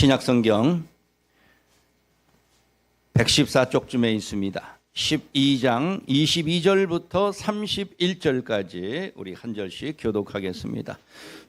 신약성경 114쪽쯤에 있습니다. 12장 22절부터 31절까지 우리 한 절씩 교독하겠습니다.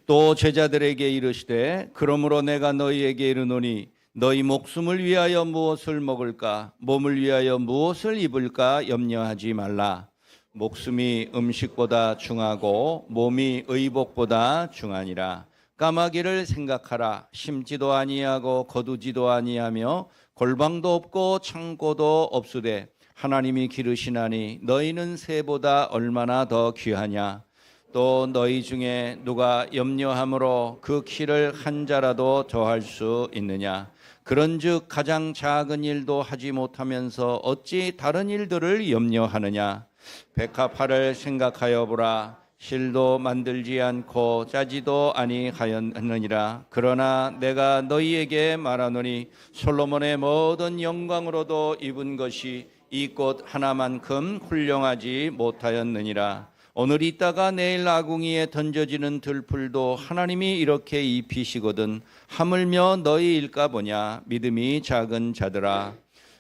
또 제자들에게 이르시되 그러므로 내가 너희에게 이르노니 너희 목숨을 위하여 무엇을 먹을까 몸을 위하여 무엇을 입을까 염려하지 말라. 목숨이 음식보다 중하고 몸이 의복보다 중하니라. 까마귀를 생각하라. 심지도 아니하고 거두지도 아니하며 골방도 없고 창고도 없으되 하나님이 기르시나니 너희는 새보다 얼마나 더 귀하냐. 또 너희 중에 누가 염려함으로 그 키를 한 자라도 더할 수 있느냐. 그런즉 가장 작은 일도 하지 못하면서 어찌 다른 일들을 염려하느냐. 백합화를 생각하여 보라. 실도 만들지 않고 짜지도 아니하였느니라. 그러나 내가 너희에게 말하노니 솔로몬의 모든 영광으로도 입은 것이 이 꽃 하나만큼 훌륭하지 못하였느니라. 오늘 있다가 내일 아궁이에 던져지는 들풀도 하나님이 이렇게 입히시거든 하물며 너희일까 보냐. 믿음이 작은 자들아,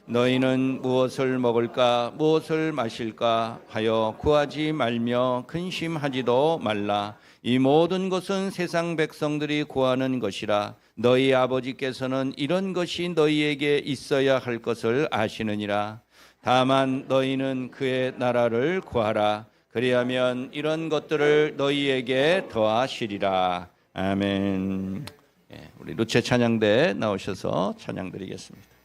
너희는 무엇을 먹을까 무엇을 마실까 하여 구하지 말며 근심하지도 말라. 이 모든 것은 세상 백성들이 구하는 것이라. 너희 아버지께서는 이런 것이 너희에게 있어야 할 것을 아시느니라. 다만 너희는 그의 나라를 구하라. 그리하면 이런 것들을 너희에게 더하시리라. 아멘. 우리 루체 찬양대 나오셔서 찬양드리겠습니다.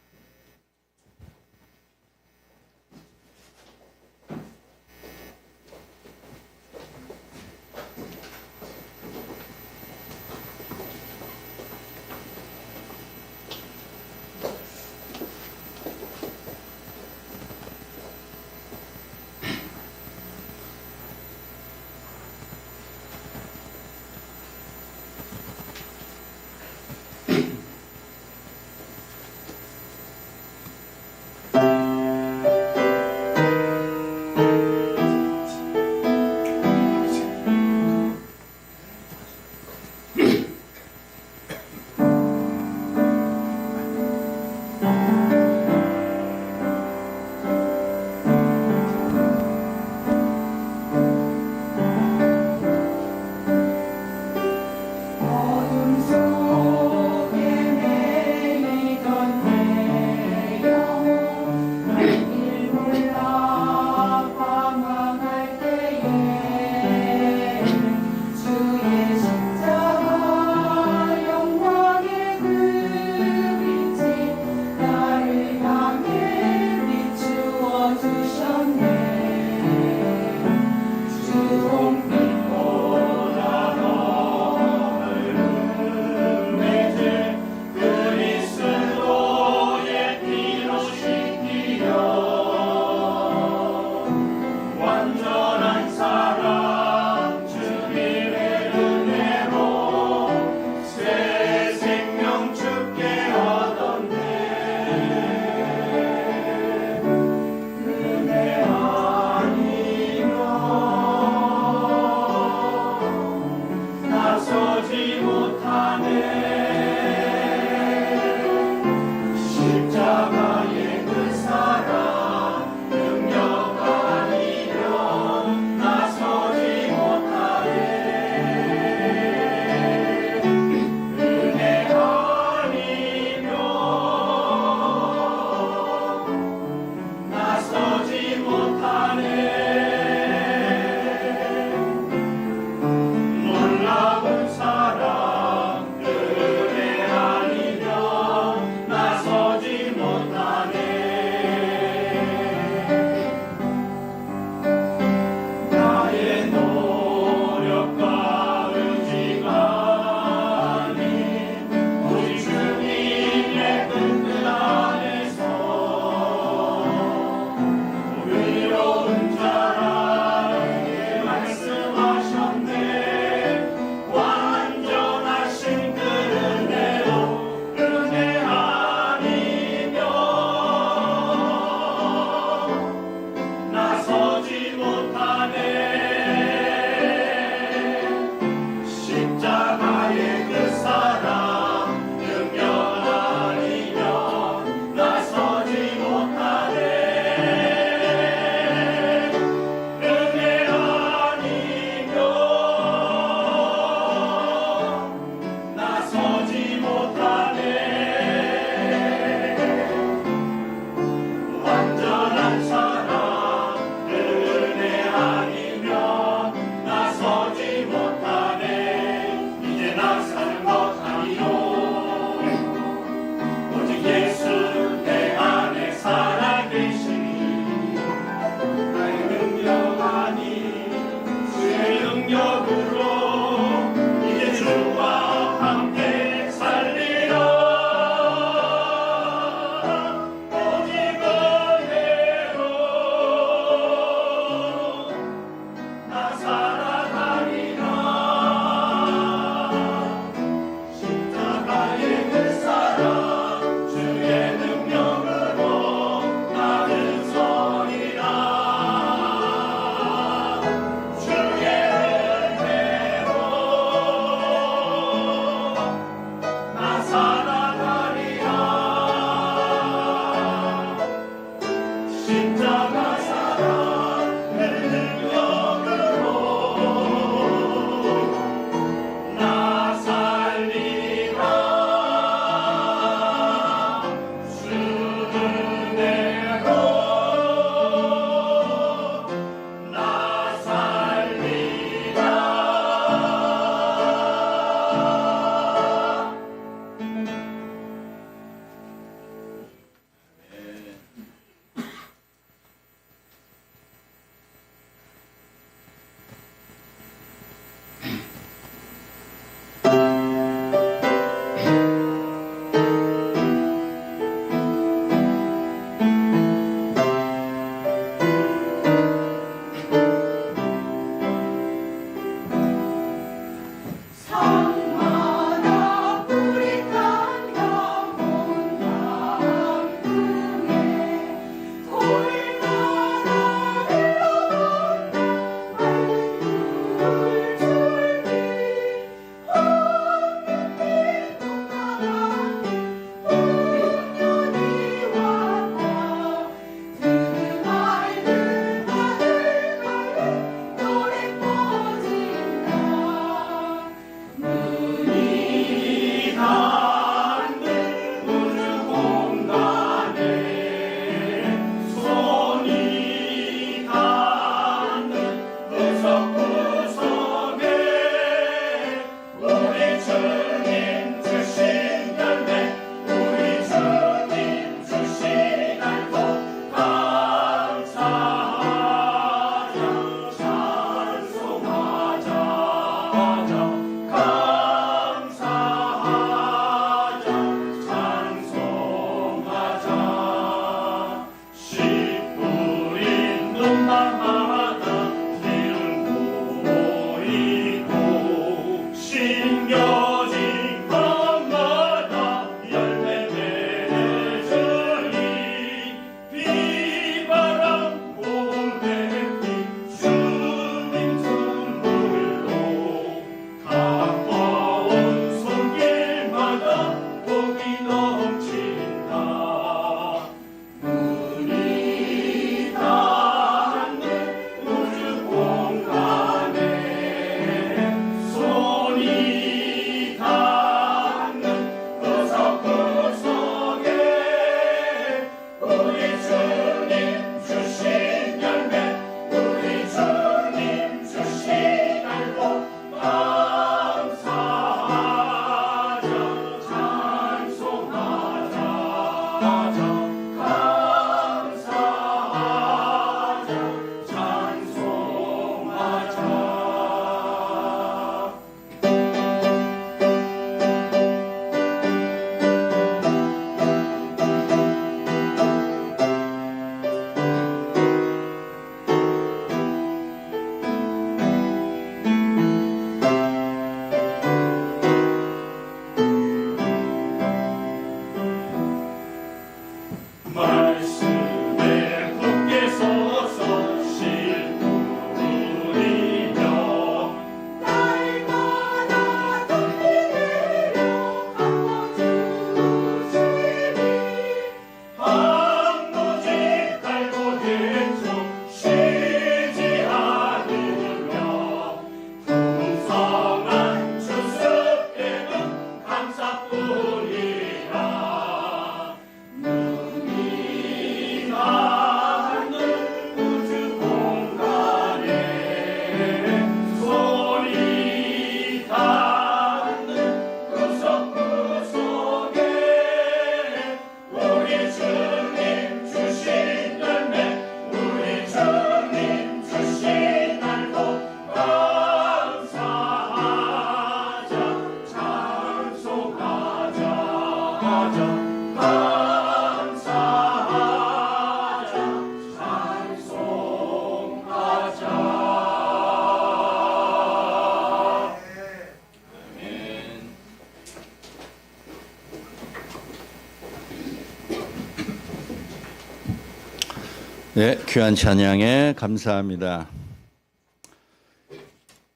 네, 귀한 찬양에 감사합니다.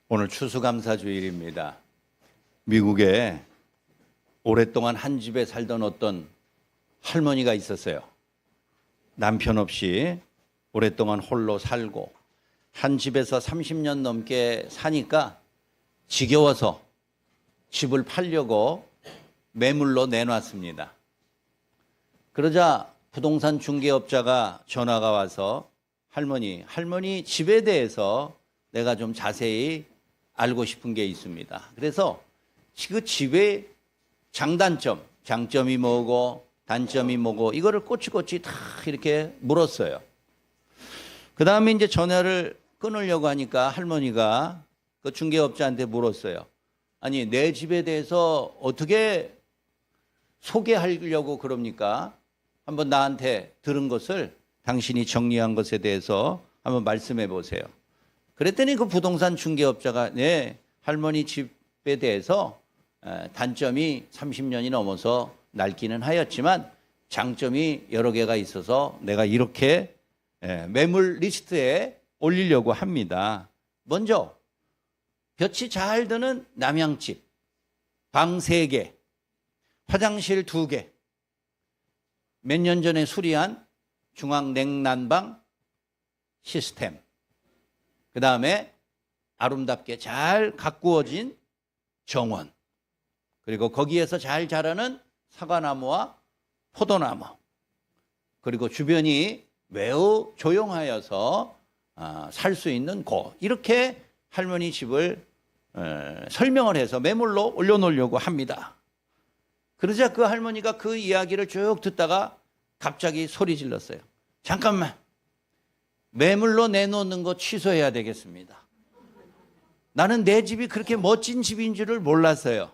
오늘 추수감사주일입니다. 미국에 오랫동안 한 집에 살던 어떤 할머니가 있었어요. 남편 없이 오랫동안 홀로 살고 한 집에서 30년 넘게 사니까 지겨워서 집을 팔려고 매물로 내놨습니다. 그러자 부동산 중개업자가 전화가 와서 할머니 집에 대해서 내가 좀 자세히 알고 싶은 게 있습니다. 그래서 그 집의 장단점, 장점이 뭐고 단점이 뭐고 이거를 꼬치꼬치 다 이렇게 물었어요. 그 다음에 이제 전화를 끊으려고 하니까 할머니가 그 중개업자한테 물었어요. 아니, 내 집에 대해서 어떻게 소개하려고 그럽니까? 한번 나한테 들은 것을 당신이 정리한 것에 대해서 한번 말씀해 보세요. 그랬더니 그 부동산 중개업자가 네, 할머니 집에 대해서 단점이 30년이 넘어서 낡기는 하였지만 장점이 여러 개가 있어서 내가 이렇게 매물 리스트에 올리려고 합니다. 먼저 볕이 잘 드는 남향집, 방 3개, 화장실 2개, 몇 년 전에 수리한 중앙 냉난방 시스템, 그 다음에 아름답게 잘 가꾸어진 정원, 그리고 거기에서 잘 자라는 사과나무와 포도나무, 그리고 주변이 매우 조용하여서 살 수 있는 곳, 이렇게 할머니 집을 설명을 해서 매물로 올려놓으려고 합니다. 그러자 그 할머니가 그 이야기를 쭉 듣다가 갑자기 소리 질렀어요. 잠깐만, 매물로 내놓는 거 취소해야 되겠습니다. 나는 내 집이 그렇게 멋진 집인 줄을 몰랐어요.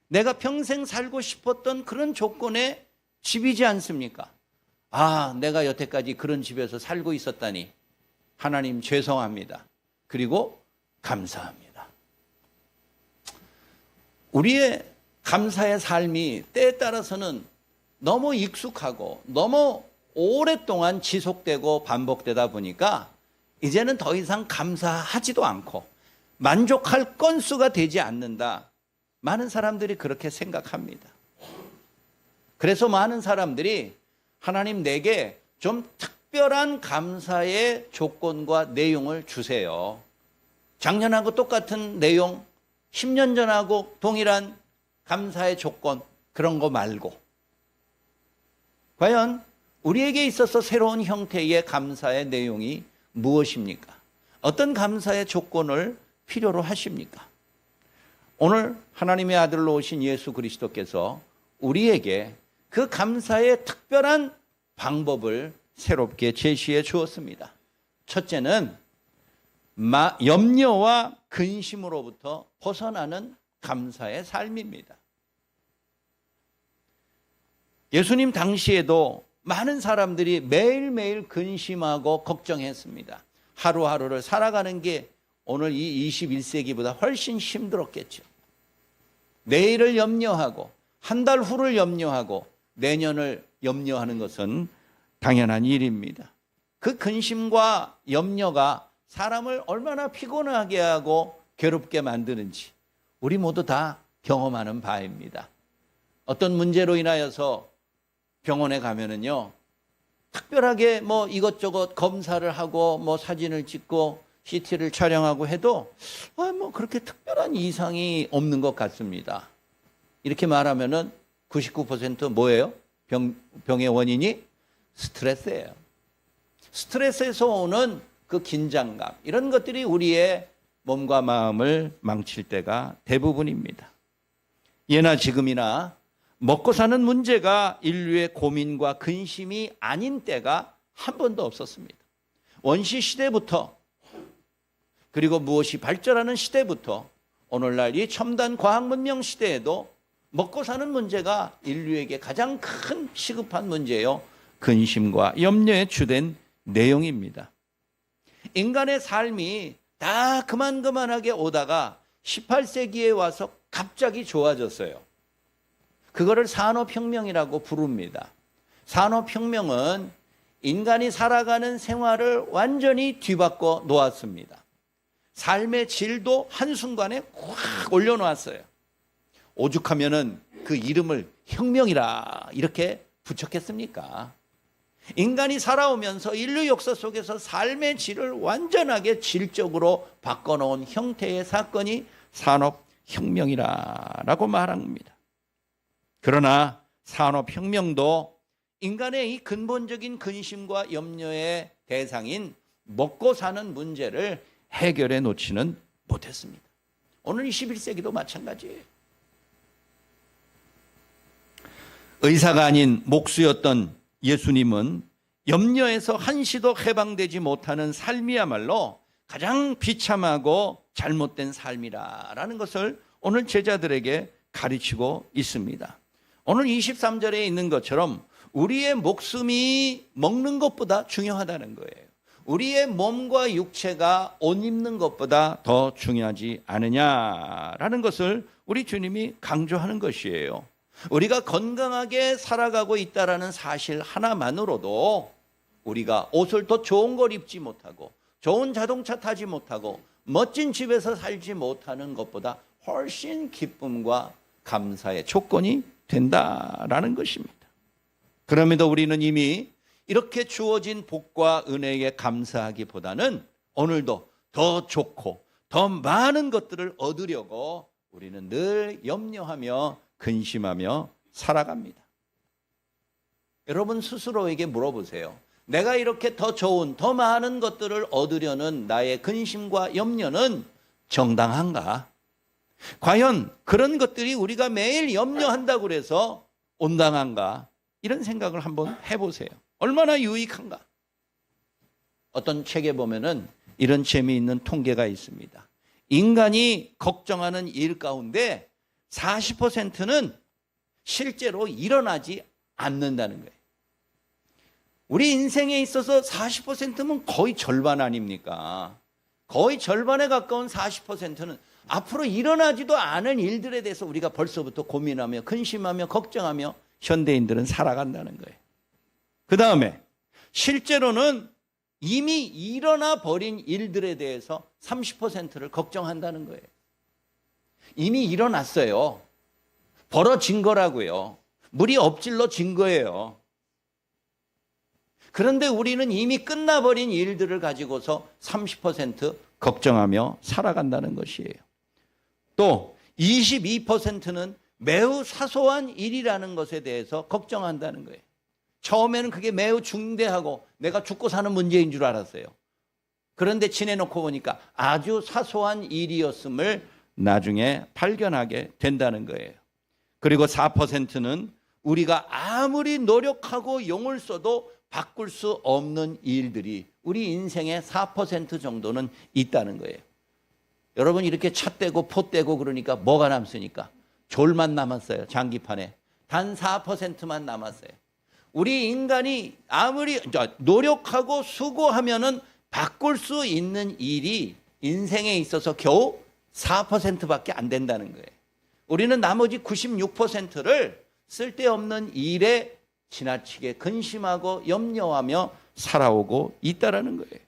내가 평생 살고 싶었던 그런 조건의 집이지 않습니까? 아, 내가 여태까지 그런 집에서 살고 있었다니 하나님 죄송합니다. 그리고 감사합니다. 우리의 감사의 삶이 때에 따라서는 너무 익숙하고 너무 오랫동안 지속되고 반복되다 보니까 이제는 더 이상 감사하지도 않고 만족할 건수가 되지 않는다. 많은 사람들이 그렇게 생각합니다. 그래서 많은 사람들이 하나님 내게 좀 특별한 감사의 조건과 내용을 주세요. 작년하고 똑같은 내용, 10년 전하고 동일한 감사의 조건, 그런 거 말고 과연 우리에게 있어서 새로운 형태의 감사의 내용이 무엇입니까? 어떤 감사의 조건을 필요로 하십니까? 오늘 하나님의 아들로 오신 예수 그리스도께서 우리에게 그 감사의 특별한 방법을 새롭게 제시해 주었습니다. 첫째는 염려와 근심으로부터 벗어나는 감사의 삶입니다. 예수님 당시에도 많은 사람들이 매일매일 근심하고 걱정했습니다. 하루하루를 살아가는 게 오늘 이 21세기보다 훨씬 힘들었겠죠. 내일을 염려하고 한 달 후를 염려하고 내년을 염려하는 것은 당연한 일입니다. 그 근심과 염려가 사람을 얼마나 피곤하게 하고 괴롭게 만드는지 우리 모두 다 경험하는 바입니다. 어떤 문제로 인하여서 병원에 가면은요, 특별하게 뭐 이것저것 검사를 하고 뭐 사진을 찍고 CT를 촬영하고 해도 뭐 그렇게 특별한 이상이 없는 것 같습니다. 이렇게 말하면은 99% 뭐예요? 병의 원인이 스트레스예요. 스트레스에서 오는 그 긴장감, 이런 것들이 우리의 몸과 마음을 망칠 때가 대부분입니다. 예나 지금이나 먹고 사는 문제가 인류의 고민과 근심이 아닌 때가 한 번도 없었습니다. 원시 시대부터, 그리고 무엇이 발전하는 시대부터 오늘날 이 첨단 과학 문명 시대에도 먹고 사는 문제가 인류에게 가장 큰 시급한 문제요. 근심과 염려의 주된 내용입니다. 인간의 삶이 다 그만하게 오다가 18세기에 와서 갑자기 좋아졌어요. 그거를 산업혁명이라고 부릅니다. 산업혁명은 인간이 살아가는 생활을 완전히 뒤바꿔 놓았습니다. 삶의 질도 한순간에 확 올려놓았어요. 오죽하면은 그 이름을 혁명이라 이렇게 붙였겠습니까? 인간이 살아오면서 인류 역사 속에서 삶의 질을 완전하게 질적으로 바꿔놓은 형태의 사건이 산업혁명이라고 말합니다. 그러나 산업혁명도 인간의 이 근본적인 근심과 염려의 대상인 먹고 사는 문제를 해결해 놓지는 못했습니다. 오늘 21세기도 마찬가지예요. 의사가 아닌 목수였던 예수님은 염려에서 한시도 해방되지 못하는 삶이야말로 가장 비참하고 잘못된 삶이라는 것을 오늘 제자들에게 가르치고 있습니다. 오늘 23절에 있는 것처럼 우리의 목숨이 먹는 것보다 중요하다는 거예요. 우리의 몸과 육체가 옷 입는 것보다 더 중요하지 않으냐라는 것을 우리 주님이 강조하는 것이에요. 우리가 건강하게 살아가고 있다는 사실 하나만으로도 우리가 옷을 더 좋은 걸 입지 못하고 좋은 자동차 타지 못하고 멋진 집에서 살지 못하는 것보다 훨씬 기쁨과 감사의 조건이 된다라는 것입니다. 그럼에도 우리는 이미 이렇게 주어진 복과 은혜에 감사하기보다는 오늘도 더 좋고 더 많은 것들을 얻으려고 우리는 늘 염려하며 근심하며 살아갑니다. 여러분 스스로에게 물어보세요. 내가 이렇게 더 좋은, 더 많은 것들을 얻으려는 나의 근심과 염려는 정당한가? 과연 그런 것들이 우리가 매일 염려한다고 해서 온당한가? 이런 생각을 한번 해보세요. 얼마나 유익한가? 어떤 책에 보면은 이런 재미있는 통계가 있습니다. 인간이 걱정하는 일 가운데 40%는 실제로 일어나지 않는다는 거예요. 우리 인생에 있어서 40%면 거의 절반 아닙니까? 거의 절반에 가까운 40%는 앞으로 일어나지도 않은 일들에 대해서 우리가 벌써부터 고민하며 근심하며 걱정하며 현대인들은 살아간다는 거예요. 그 다음에 실제로는 이미 일어나 버린 일들에 대해서 30%를 걱정한다는 거예요. 이미 일어났어요. 벌어진 거라고요. 물이 엎질러진 거예요. 그런데 우리는 이미 끝나버린 일들을 가지고서 30% 걱정하며 살아간다는 것이에요. 또 22%는 매우 사소한 일이라는 것에 대해서 걱정한다는 거예요. 처음에는 그게 매우 중대하고 내가 죽고 사는 문제인 줄 알았어요. 그런데 지내놓고 보니까 아주 사소한 일이었음을 나중에 발견하게 된다는 거예요. 그리고 4%는 우리가 아무리 노력하고 용을 써도 바꿀 수 없는 일들이 우리 인생의 4% 정도는 있다는 거예요. 여러분 이렇게 차 떼고 포 떼고 그러니까 뭐가 남습니까? 졸만 남았어요. 장기판에. 단 4%만 남았어요. 우리 인간이 아무리 노력하고 수고하면은 바꿀 수 있는 일이 인생에 있어서 겨우 4%밖에 안 된다는 거예요. 우리는 나머지 96%를 쓸데없는 일에 지나치게 근심하고 염려하며 살아오고 있다라는 거예요.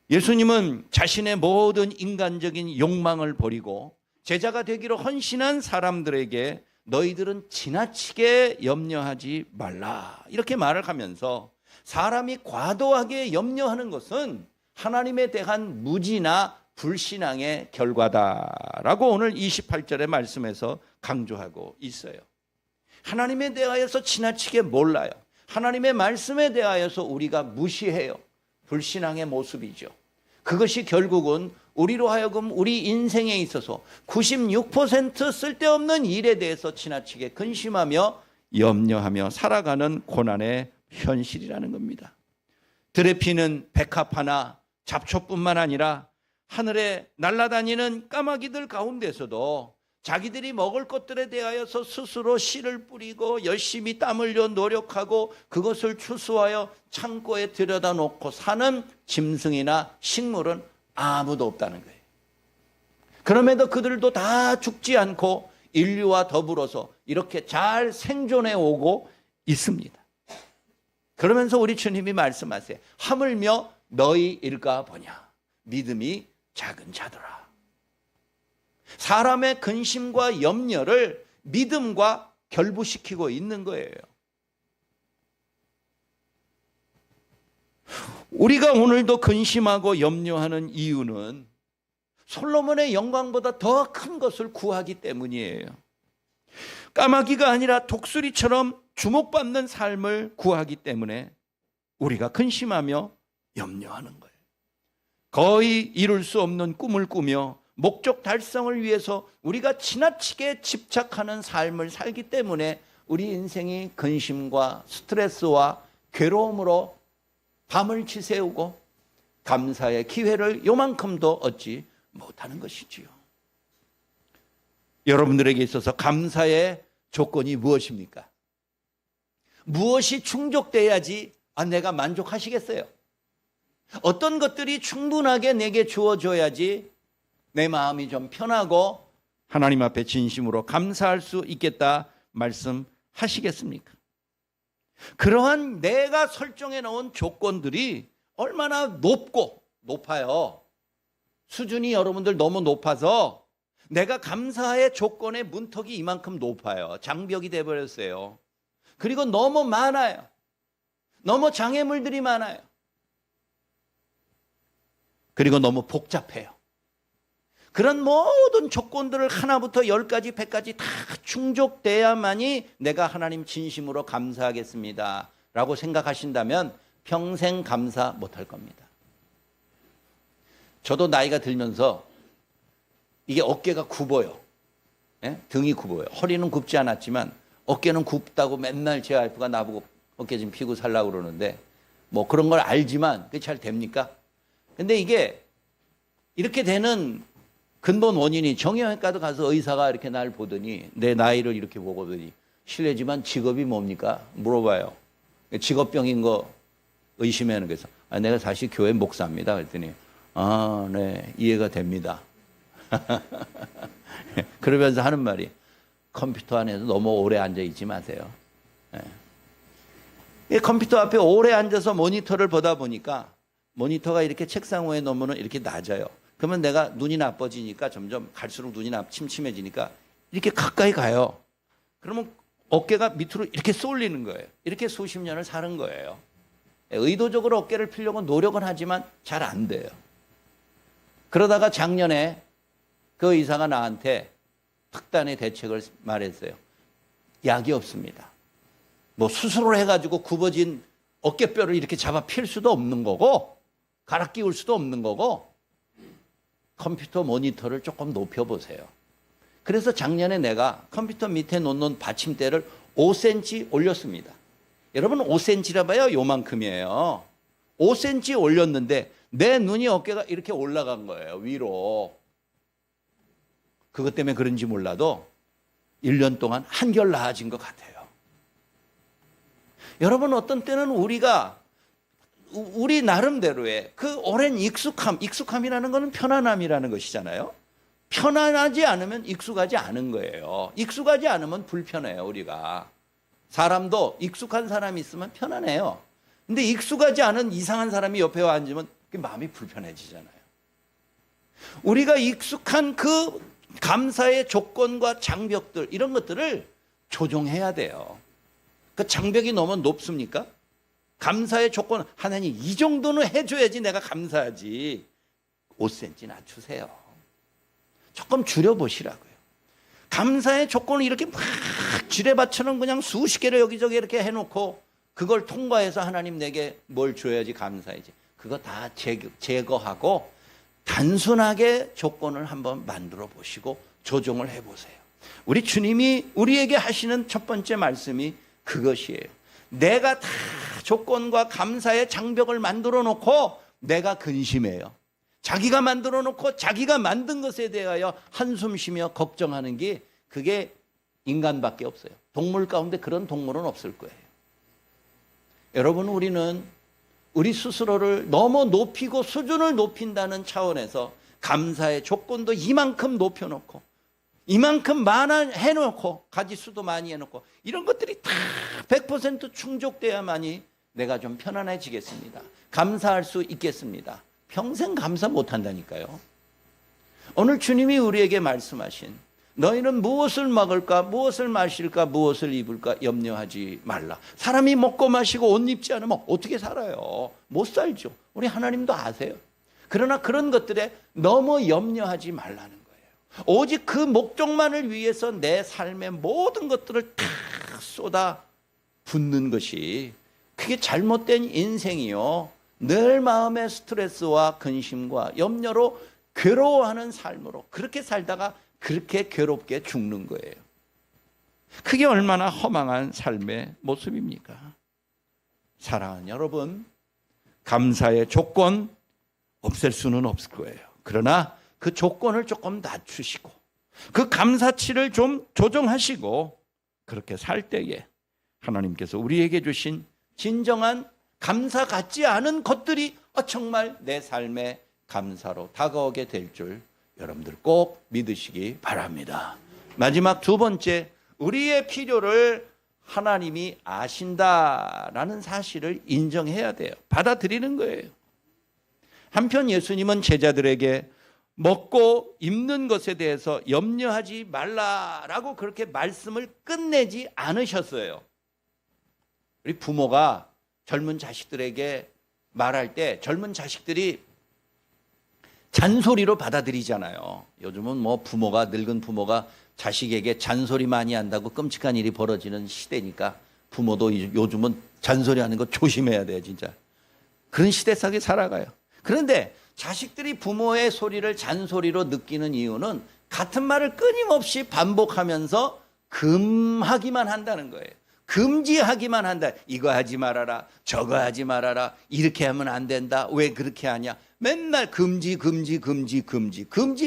예수님은 자신의 모든 인간적인 욕망을 버리고 제자가 되기로 헌신한 사람들에게 너희들은 지나치게 염려하지 말라 이렇게 말을 하면서 사람이 과도하게 염려하는 것은 하나님에 대한 무지나 불신앙의 결과다라고 오늘 28절의 말씀에서 강조하고 있어요. 하나님에 대하여서 지나치게 몰라요. 하나님의 말씀에 대하여서 우리가 무시해요. 불신앙의 모습이죠. 그것이 결국은 우리로 하여금 우리 인생에 있어서 96% 쓸데없는 일에 대해서 지나치게 근심하며 염려하며 살아가는 고난의 현실이라는 겁니다. 들에 피는 백합화나 잡초뿐만 아니라 하늘에 날아다니는 까마귀들 가운데서도 자기들이 먹을 것들에 대하여서 스스로 씨를 뿌리고 열심히 땀 흘려 노력하고 그것을 추수하여 창고에 들여다 놓고 사는 짐승이나 식물은 아무도 없다는 거예요. 그럼에도 그들도 다 죽지 않고 인류와 더불어서 이렇게 잘 생존해 오고 있습니다. 그러면서 우리 주님이 말씀하세요. 하물며 너희 일가 보냐, 믿음이 작은 자들아. 사람의 근심과 염려를 믿음과 결부시키고 있는 거예요. 우리가 오늘도 근심하고 염려하는 이유는 솔로몬의 영광보다 더 큰 것을 구하기 때문이에요. 까마귀가 아니라 독수리처럼 주목받는 삶을 구하기 때문에 우리가 근심하며 염려하는 거예요. 거의 이룰 수 없는 꿈을 꾸며 목적 달성을 위해서 우리가 지나치게 집착하는 삶을 살기 때문에 우리 인생이 근심과 스트레스와 괴로움으로 밤을 지새우고 감사의 기회를 요만큼도 얻지 못하는 것이지요. 여러분들에게 있어서 감사의 조건이 무엇입니까? 무엇이 충족돼야지 내가 만족하시겠어요? 어떤 것들이 충분하게 내게 주어져야지 내 마음이 좀 편하고 하나님 앞에 진심으로 감사할 수 있겠다 말씀하시겠습니까? 그러한 내가 설정해 놓은 조건들이 얼마나 높아요. 수준이 여러분들 너무 높아서 내가 감사의 조건의 문턱이 이만큼 높아요. 장벽이 돼버렸어요. 그리고 너무 많아요. 너무 장애물들이 많아요. 그리고 너무 복잡해요. 그런 모든 조건들을 하나부터 10가지, 100가지 다 충족돼야만이 내가 하나님 진심으로 감사하겠습니다 라고 생각하신다면 평생 감사 못할 겁니다. 저도 나이가 들면서 이게 어깨가 굽어요. 예? 등이 굽어요. 허리는 굽지 않았지만 어깨는 굽다고 맨날 제 와이프가 나보고 어깨 좀 피고 살라고 그러는데 뭐 그런 걸 알지만 그게 잘 됩니까? 근데 이게 이렇게 되는 근본 원인이 정형외과도 가서 의사가 이렇게 날 보더니 내 나이를 이렇게 보더니 실례지만 직업이 뭡니까? 물어봐요. 직업병인 거 의심하는 거에서 내가 사실 교회 목사입니다. 그랬더니 네, 이해가 됩니다. 그러면서 하는 말이 컴퓨터 안에서 너무 오래 앉아 있지 마세요. 컴퓨터 앞에 오래 앉아서 모니터를 보다 보니까 모니터가 이렇게 책상 위에 놓으면 이렇게 낮아요. 그러면 내가 눈이 나빠지니까 점점 갈수록 눈이 침침해지니까 이렇게 가까이 가요. 그러면 어깨가 밑으로 이렇게 쏠리는 거예요. 이렇게 수십 년을 사는 거예요. 의도적으로 어깨를 펴려고 노력은 하지만 잘 안 돼요. 그러다가 작년에 그 의사가 나한테 특단의 대책을 말했어요. 약이 없습니다. 뭐 수술을 해가지고 굽어진 어깨뼈를 이렇게 잡아 필 수도 없는 거고 갈아 끼울 수도 없는 거고 컴퓨터 모니터를 조금 높여보세요. 그래서 작년에 내가 컴퓨터 밑에 놓는 받침대를 5cm 올렸습니다. 여러분 5cm라 봐요. 요만큼이에요. 5cm 올렸는데 내 눈이 어깨가 이렇게 올라간 거예요. 위로. 그것 때문에 그런지 몰라도 1년 동안 한결 나아진 것 같아요. 여러분 어떤 때는 우리 나름대로의 그 오랜 익숙함이라는 것은 편안함이라는 것이잖아요. 편안하지 않으면 익숙하지 않은 거예요. 익숙하지 않으면 불편해요, 우리가. 사람도 익숙한 사람이 있으면 편안해요. 근데 익숙하지 않은 이상한 사람이 옆에 와 앉으면 마음이 불편해지잖아요. 우리가 익숙한 그 감사의 조건과 장벽들, 이런 것들을 조정해야 돼요. 그 장벽이 너무 높습니까? 감사의 조건, 하나님 이 정도는 해줘야지 내가 감사하지. 5cm 낮추세요. 조금 줄여보시라고요. 감사의 조건을 이렇게 막 지뢰밭처럼 그냥 수십 개를 여기저기 이렇게 해놓고 그걸 통과해서 하나님 내게 뭘 줘야지 감사하지. 그거 다 제거하고 단순하게 조건을 한번 만들어 보시고 조정을 해보세요. 우리 주님이 우리에게 하시는 첫 번째 말씀이 그것이에요. 내가 다 조건과 감사의 장벽을 만들어 놓고 내가 근심해요. 자기가 만들어 놓고 자기가 만든 것에 대하여 한숨 쉬며 걱정하는 게 그게 인간밖에 없어요. 동물 가운데 그런 동물은 없을 거예요. 여러분, 우리는 우리 스스로를 너무 높이고 수준을 높인다는 차원에서 감사의 조건도 이만큼 높여놓고 이만큼 많아 해놓고 가지수도 많이 해놓고 이런 것들이 다 100% 충족돼야만이 내가 좀 편안해지겠습니다. 감사할 수 있겠습니다. 평생 감사 못한다니까요. 오늘 주님이 우리에게 말씀하신 너희는 무엇을 먹을까 무엇을 마실까 무엇을 입을까 염려하지 말라. 사람이 먹고 마시고 옷 입지 않으면 어떻게 살아요? 못 살죠. 우리 하나님도 아세요. 그러나 그런 것들에 너무 염려하지 말라는 거예요. 오직 그 목적만을 위해서 내 삶의 모든 것들을 다 쏟아 붓는 것이 그게 잘못된 인생이요. 늘 마음의 스트레스와 근심과 염려로 괴로워하는 삶으로 그렇게 살다가 그렇게 괴롭게 죽는 거예요. 그게 얼마나 허망한 삶의 모습입니까? 사랑하는 여러분, 감사의 조건 없앨 수는 없을 거예요. 그러나 그 조건을 조금 낮추시고 그 감사치를 좀 조정하시고 그렇게 살 때에 하나님께서 우리에게 주신 진정한 감사 같지 않은 것들이 정말 내 삶의 감사로 다가오게 될 줄 여러분들 꼭 믿으시기 바랍니다. 마지막 두 번째, 우리의 필요를 하나님이 아신다라는 사실을 인정해야 돼요. 받아들이는 거예요. 한편 예수님은 제자들에게 먹고 입는 것에 대해서 염려하지 말라라고 그렇게 말씀을 끝내지 않으셨어요. 우리 부모가 젊은 자식들에게 말할 때 젊은 자식들이 잔소리로 받아들이잖아요. 요즘은 뭐 부모가 늙은 부모가 자식에게 잔소리 많이 한다고 끔찍한 일이 벌어지는 시대니까 부모도 요즘은 잔소리하는 거 조심해야 돼요, 진짜. 그런 시대 속에 살아가요. 그런데 자식들이 부모의 소리를 잔소리로 느끼는 이유는 같은 말을 끊임없이 반복하면서 금하기만 한다는 거예요. 금지하기만 한다. 이거 하지 말아라. 저거 하지 말아라. 이렇게 하면 안 된다. 왜 그렇게 하냐. 맨날 금지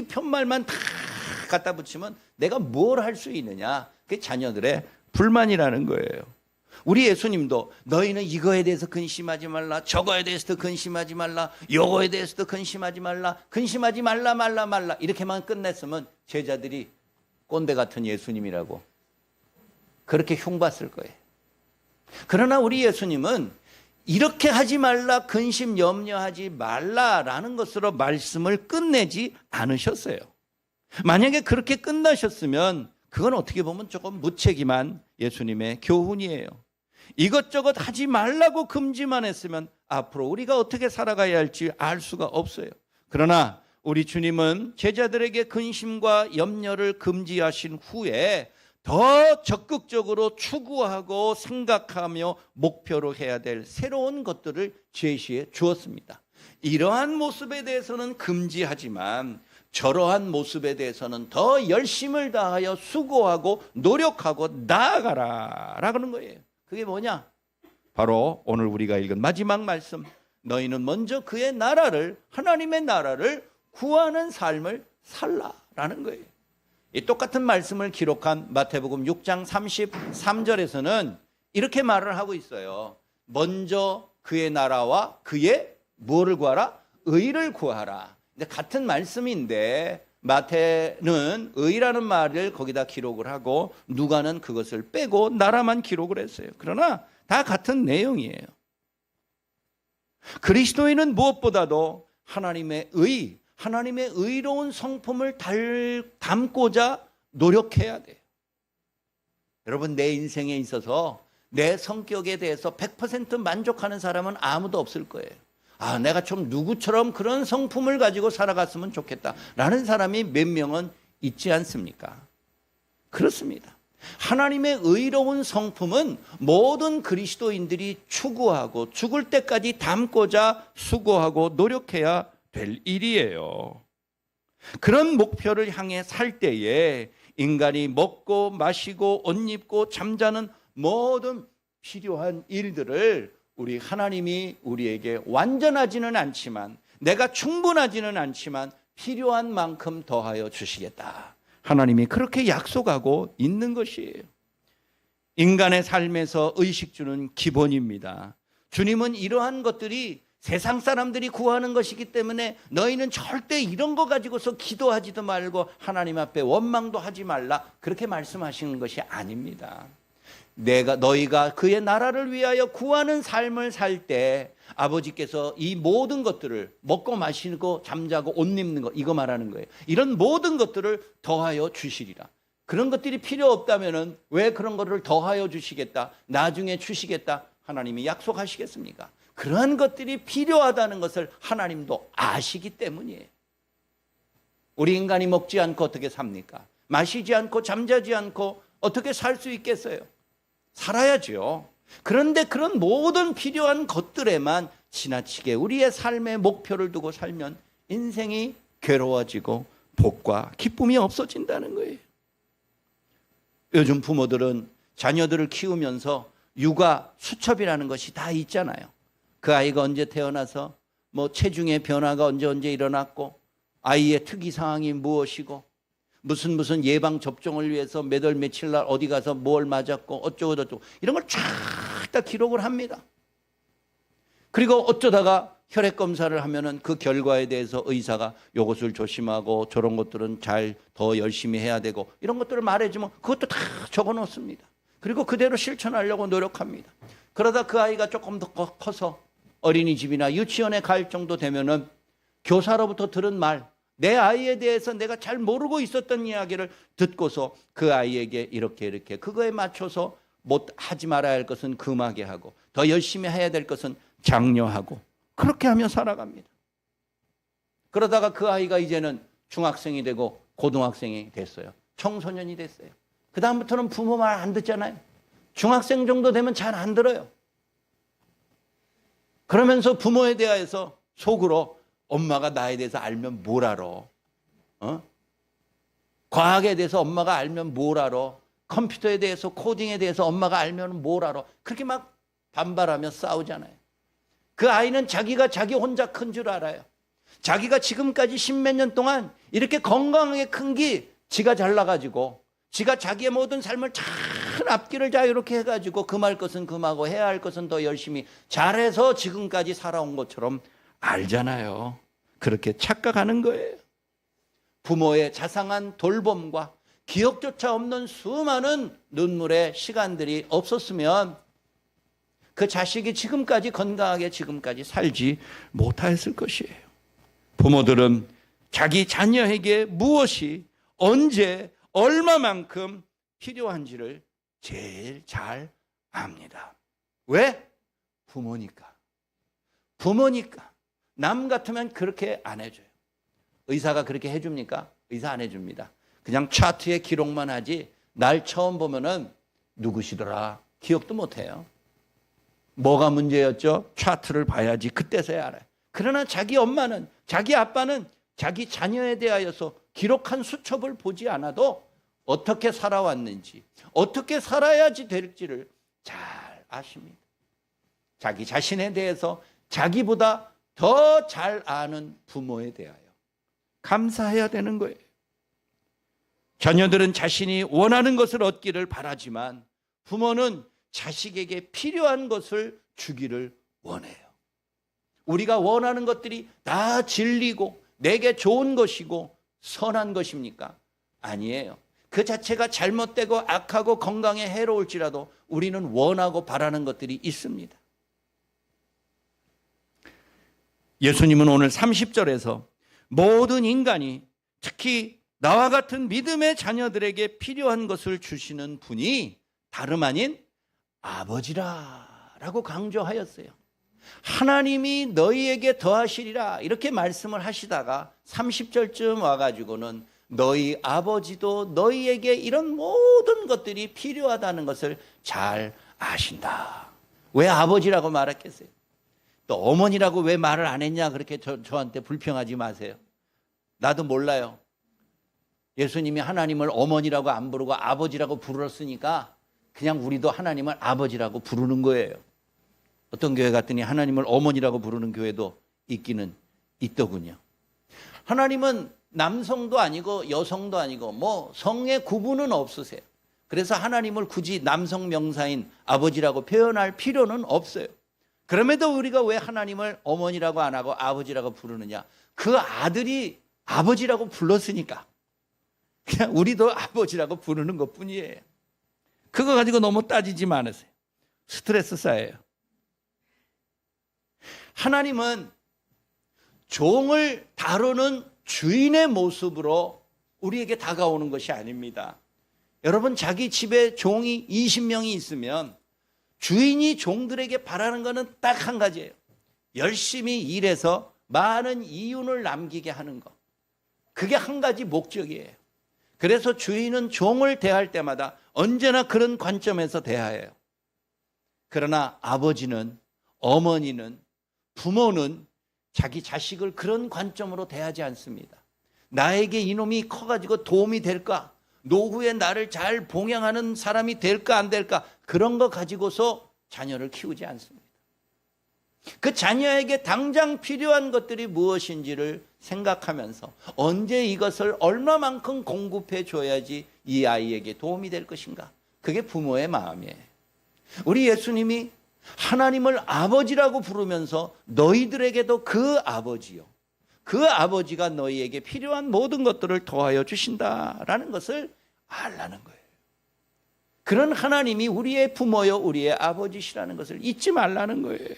편말만 다 갖다 붙이면 내가 뭘 할 수 있느냐. 그게 자녀들의 불만이라는 거예요. 우리 예수님도 너희는 이거에 대해서 근심하지 말라. 저거에 대해서도 근심하지 말라. 요거에 대해서도 근심하지 말라. 근심하지 말라. 이렇게만 끝냈으면 제자들이 꼰대 같은 예수님이라고 그렇게 흉봤을 거예요. 그러나 우리 예수님은 이렇게 하지 말라, 근심 염려하지 말라라는 것으로 말씀을 끝내지 않으셨어요. 만약에 그렇게 끝나셨으면 그건 어떻게 보면 조금 무책임한 예수님의 교훈이에요. 이것저것 하지 말라고 금지만 했으면 앞으로 우리가 어떻게 살아가야 할지 알 수가 없어요. 그러나 우리 주님은 제자들에게 근심과 염려를 금지하신 후에 더 적극적으로 추구하고 생각하며 목표로 해야 될 새로운 것들을 제시해 주었습니다. 이러한 모습에 대해서는 금지하지만 저러한 모습에 대해서는 더 열심을 다하여 수고하고 노력하고 나아가라 라는 거예요. 그게 뭐냐? 바로 오늘 우리가 읽은 마지막 말씀. 너희는 먼저 그의 나라를, 하나님의 나라를 구하는 삶을 살라라는 거예요. 이 똑같은 말씀을 기록한 마태복음 6장 33절에서는 이렇게 말을 하고 있어요. 먼저 그의 나라와 그의 뭐를 구하라? 의를 구하라. 근데 같은 말씀인데 마태는 의라는 말을 거기다 기록을 하고 누가는 그것을 빼고 나라만 기록을 했어요. 그러나 다 같은 내용이에요. 그리스도인은 무엇보다도 하나님의 의, 하나님의 의로운 성품을 담고자 노력해야 돼요. 여러분, 내 인생에 있어서 내 성격에 대해서 100% 만족하는 사람은 아무도 없을 거예요. 내가 좀 누구처럼 그런 성품을 가지고 살아갔으면 좋겠다 라는 사람이 몇 명은 있지 않습니까? 그렇습니다. 하나님의 의로운 성품은 모든 그리스도인들이 추구하고 죽을 때까지 담고자 수고하고 노력해야 될 일이에요. 그런 목표를 향해 살 때에 인간이 먹고 마시고 옷 입고 잠자는 모든 필요한 일들을 우리 하나님이 우리에게 완전하지는 않지만 내가 충분하지는 않지만 필요한 만큼 더하여 주시겠다. 하나님이 그렇게 약속하고 있는 것이에요. 인간의 삶에서 의식주는 기본입니다. 주님은 이러한 것들이 세상 사람들이 구하는 것이기 때문에 너희는 절대 이런 거 가지고서 기도하지도 말고 하나님 앞에 원망도 하지 말라, 그렇게 말씀하시는 것이 아닙니다. 너희가 그의 나라를 위하여 구하는 삶을 살 때 아버지께서 이 모든 것들을 먹고 마시고 잠자고 옷 입는 것, 이거 말하는 거예요. 이런 모든 것들을 더하여 주시리라. 그런 것들이 필요 없다면은 왜 그런 것을 더하여 주시겠다, 나중에 주시겠다 하나님이 약속하시겠습니까? 그러한 것들이 필요하다는 것을 하나님도 아시기 때문이에요. 우리 인간이 먹지 않고 어떻게 삽니까? 마시지 않고 잠자지 않고 어떻게 살 수 있겠어요? 살아야죠. 그런데 그런 모든 필요한 것들에만 지나치게 우리의 삶의 목표를 두고 살면 인생이 괴로워지고 복과 기쁨이 없어진다는 거예요. 요즘 부모들은 자녀들을 키우면서 육아 수첩이라는 것이 다 있잖아요. 그 아이가 언제 태어나서 뭐 체중의 변화가 언제 일어났고 아이의 특이 사항이 무엇이고 무슨 예방 접종을 위해서 몇 월 며칠 날 어디 가서 뭘 맞았고 어쩌고 이런 걸 쫙 다 기록을 합니다. 그리고 어쩌다가 혈액 검사를 하면은 그 결과에 대해서 의사가 요것을 조심하고 저런 것들은 잘 더 열심히 해야 되고 이런 것들을 말해주면 그것도 다 적어 놓습니다. 그리고 그대로 실천하려고 노력합니다. 그러다 그 아이가 조금 더 커서 어린이집이나 유치원에 갈 정도 되면은 교사로부터 들은 말, 내 아이에 대해서 내가 잘 모르고 있었던 이야기를 듣고서 그 아이에게 이렇게 그거에 맞춰서 하지 말아야 할 것은 금하게 하고 더 열심히 해야 될 것은 장려하고 그렇게 하며 살아갑니다. 그러다가 그 아이가 이제는 중학생이 되고 고등학생이 됐어요. 청소년이 됐어요. 그 다음부터는 부모 말 안 듣잖아요. 중학생 정도 되면 잘 안 들어요. 그러면서 부모에 대해서 속으로 엄마가 나에 대해서 알면 뭘 알아? 과학에 대해서 엄마가 알면 뭘 알아? 컴퓨터에 대해서, 코딩에 대해서 엄마가 알면 뭘 알아? 그렇게 막 반발하며 싸우잖아요. 그 아이는 자기가 자기 혼자 큰 줄 알아요. 자기가 지금까지 십몇 년 동안 이렇게 건강하게 큰 게 지가 잘나가지고 지가 자기의 모든 삶을 잘 앞길을 잘 이렇게 해가지고 금할 것은 금하고 해야 할 것은 더 열심히 잘해서 지금까지 살아온 것처럼 알잖아요. 그렇게 착각하는 거예요. 부모의 자상한 돌봄과 기억조차 없는 수많은 눈물의 시간들이 없었으면 그 자식이 지금까지 건강하게 지금까지 살지 못했을 것이에요. 부모들은 자기 자녀에게 무엇이 언제 얼마만큼 필요한지를 제일 잘 압니다. 왜? 부모니까. 남 같으면 그렇게 안 해줘요. 의사가 그렇게 해줍니까? 의사 안 해줍니다. 그냥 차트에 기록만 하지 날 처음 보면은 누구시더라 기억도 못해요. 뭐가 문제였죠? 차트를 봐야지 그때서야 알아요. 그러나 자기 엄마는, 자기 아빠는 자기 자녀에 대하여서 기록한 수첩을 보지 않아도 어떻게 살아왔는지, 어떻게 살아야지 될지를 잘 아십니다. 자기 자신에 대해서 자기보다 더 잘 아는 부모에 대하여 감사해야 되는 거예요. 자녀들은 자신이 원하는 것을 얻기를 바라지만 부모는 자식에게 필요한 것을 주기를 원해요. 우리가 원하는 것들이 다 진리고 내게 좋은 것이고 선한 것입니까? 아니에요. 그 자체가 잘못되고 악하고 건강에 해로울지라도 우리는 원하고 바라는 것들이 있습니다. 예수님은 오늘 30절에서 모든 인간이 특히 나와 같은 믿음의 자녀들에게 필요한 것을 주시는 분이 다름 아닌 아버지라라고 강조하였어요. 하나님이 너희에게 더하시리라 이렇게 말씀을 하시다가 30절쯤 와가지고는 너희 아버지도 너희에게 이런 모든 것들이 필요하다는 것을 잘 아신다. 왜 아버지라고 말했겠어요? 또 어머니라고 왜 말을 안 했냐 그렇게 저한테 불평하지 마세요. 나도 몰라요. 예수님이 하나님을 어머니라고 안 부르고 아버지라고 부르었으니까 그냥 우리도 하나님을 아버지라고 부르는 거예요. 어떤 교회 갔더니 하나님을 어머니라고 부르는 교회도 있기는 있더군요. 하나님은 남성도 아니고 여성도 아니고 뭐 성의 구분은 없으세요. 그래서 하나님을 굳이 남성 명사인 아버지라고 표현할 필요는 없어요. 그럼에도 우리가 왜 하나님을 어머니라고 안 하고 아버지라고 부르느냐? 그 아들이 아버지라고 불렀으니까 그냥 우리도 아버지라고 부르는 것뿐이에요. 그거 가지고 너무 따지지 마세요. 스트레스 쌓여요. 하나님은 종을 다루는 주인의 모습으로 우리에게 다가오는 것이 아닙니다. 여러분, 자기 집에 종이 20명이 있으면 주인이 종들에게 바라는 것은 딱 한 가지예요. 열심히 일해서 많은 이윤을 남기게 하는 것. 그게 한 가지 목적이에요. 그래서 주인은 종을 대할 때마다 언제나 그런 관점에서 대해요. 그러나 아버지는, 어머니는, 부모는 자기 자식을 그런 관점으로 대하지 않습니다. 나에게 이놈이 커가지고 도움이 될까? 노후에 나를 잘 봉양하는 사람이 될까 안 될까? 그런 거 가지고서 자녀를 키우지 않습니다. 그 자녀에게 당장 필요한 것들이 무엇인지를 생각하면서 언제 이것을 얼마만큼 공급해 줘야지 이 아이에게 도움이 될 것인가? 그게 부모의 마음이에요. 우리 예수님이 하나님을 아버지라고 부르면서 너희들에게도 그 아버지요, 그 아버지가 너희에게 필요한 모든 것들을 더하여 주신다라는 것을 알라는 거예요. 그런 하나님이 우리의 부모요, 우리의 아버지시라는 것을 잊지 말라는 거예요.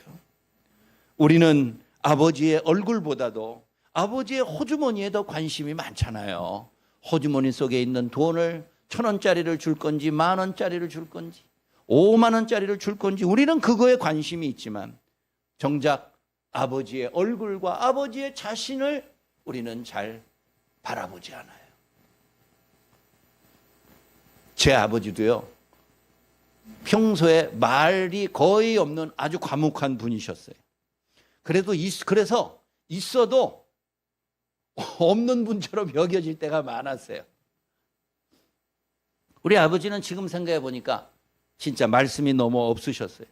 우리는 아버지의 얼굴보다도 아버지의 호주머니에 더 관심이 많잖아요. 호주머니 속에 있는 돈을 1,000원짜리를 줄 건지 10,000원짜리를 줄 건지 50,000원짜리를 줄 건지 우리는 그거에 관심이 있지만 정작 아버지의 얼굴과 아버지의 자신을 우리는 잘 바라보지 않아요. 제 아버지도요, 평소에 말이 거의 없는 아주 과묵한 분이셨어요. 그래서 있어도 없는 분처럼 여겨질 때가 많았어요. 우리 아버지는 지금 생각해 보니까 진짜 말씀이 너무 없으셨어요.